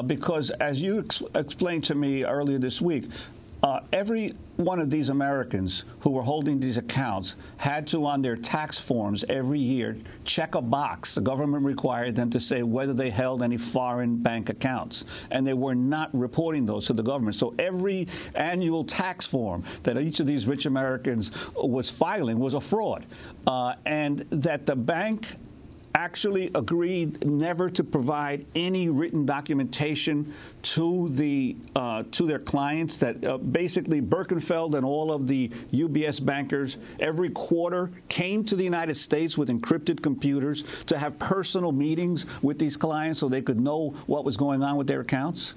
because as you explained to me earlier this week, every one of these Americans who were holding these accounts had to, on their tax forms every year, check a box. The government required them to say whether they held any foreign bank accounts, and they were not reporting those to the government. So every annual tax form that each of these rich Americans was filing was a fraud, and that the bank actually agreed never to provide any written documentation to their clients, that basically Birkenfeld and all of the UBS bankers every quarter came to the United States with encrypted computers to have personal meetings with these clients so they could know what was going on with their accounts?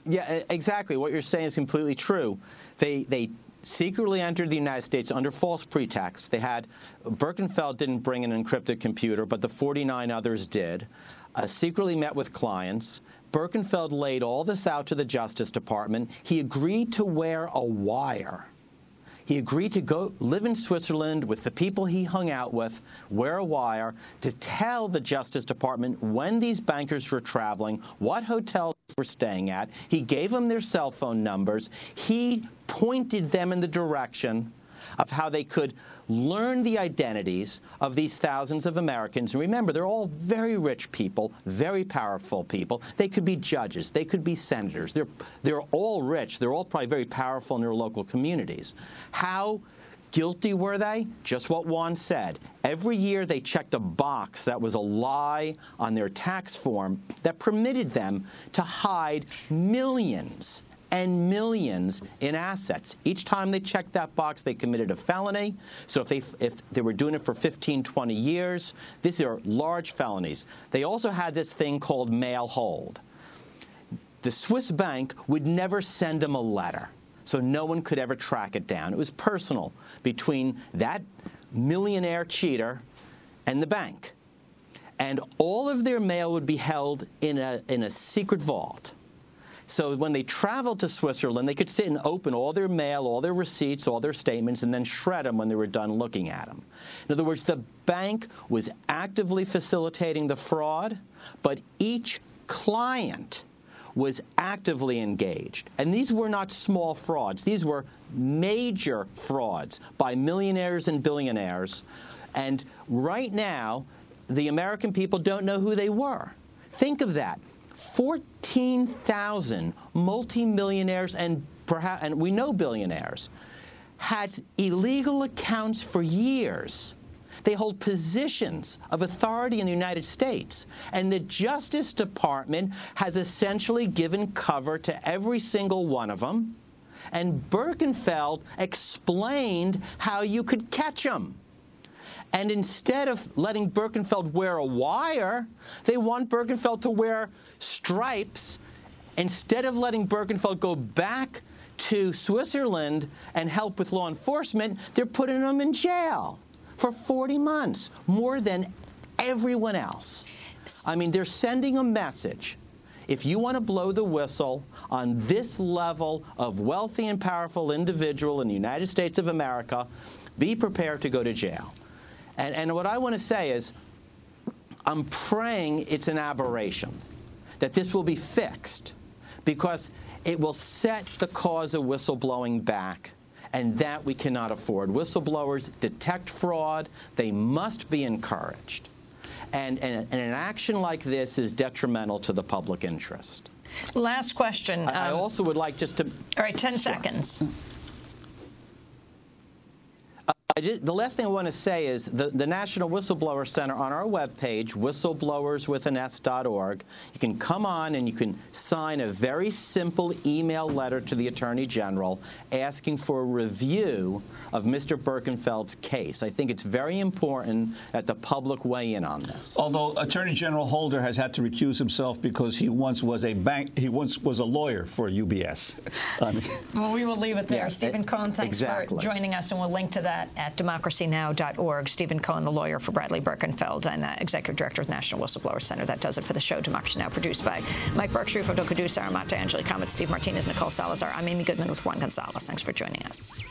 Yeah, exactly. What you're saying is completely true. They secretly entered the United States under false pretext. Birkenfeld didn't bring an encrypted computer, but the 49 others did. Secretly met with clients. Birkenfeld laid all this out to the Justice Department. He agreed to wear a wire. He agreed to go live in Switzerland with the people he hung out with, wear a wire, to tell the Justice Department when these bankers were traveling, what hotels they were staying at. He gave them their cell phone numbers. He pointed them in the direction of how they could learn the identities of these thousands of Americans. And remember, they're all very rich people, very powerful people. They could be judges. They could be senators. They're all rich. They're all probably very powerful in their local communities. How guilty were they? Just what Juan said. Every year they checked a box that was a lie on their tax form that permitted them to hide millions and millions in assets. Each time they checked that box, they committed a felony. So if they were doing it for 15, 20 years, these are large felonies. They also had this thing called mail hold. The Swiss bank would never send them a letter, so no one could ever track it down. It was personal between that millionaire cheater and the bank. And all of their mail would be held in a secret vault. So when they traveled to Switzerland, they could sit and open all their mail, all their receipts, all their statements, and then shred them when they were done looking at them. In other words, the bank was actively facilitating the fraud, but each client was actively engaged. And these were not small frauds. These were major frauds by millionaires and billionaires. And right now, the American people don't know who they were. Think of that. 14,000 multimillionaires and we know billionaires had illegal accounts for years. They hold positions of authority in the United States, and the Justice Department has essentially given cover to every single one of them, and Birkenfeld explained how you could catch them. And instead of letting Birkenfeld wear a wire, they want Birkenfeld to wear stripes. Instead of letting Birkenfeld go back to Switzerland and help with law enforcement, they're putting them in jail for 40 months, more than everyone else. I mean, they're sending a message. If you want to blow the whistle on this level of wealthy and powerful individual in the United States of America, be prepared to go to jail. And what I want to say is, I'm praying it's an aberration, that this will be fixed, because it will set the cause of whistleblowing back, and that we cannot afford. Whistleblowers detect fraud. They must be encouraged. And an action like this is detrimental to the public interest. Last question. I also would like just to... All right, 10 seconds. The last thing I want to say is the National Whistleblower Center on our webpage, whistleblowerswithans.org, you can come on and you can sign a very simple email letter to the Attorney General asking for a review of Mr. Birkenfeld's case. I think it's very important that the public weigh in on this. Although Attorney General Holder has had to recuse himself because he once was a lawyer for UBS. Well, we will leave it there. Yeah, Stephen Kohn, thanks for joining us, and we'll link to that at democracynow.org. Stephen Kohn, the lawyer for Bradley Birkenfeld and Executive Director of the National Whistleblowers Center. That does it for the show. Democracy Now! Produced by Mike Burke, Sharif Abdul-Qadir, Sarah Mata, Angelique Comet, Steve Martinez, Nicole Salazar. I'm Amy Goodman with Juan Gonzalez. Thanks for joining us.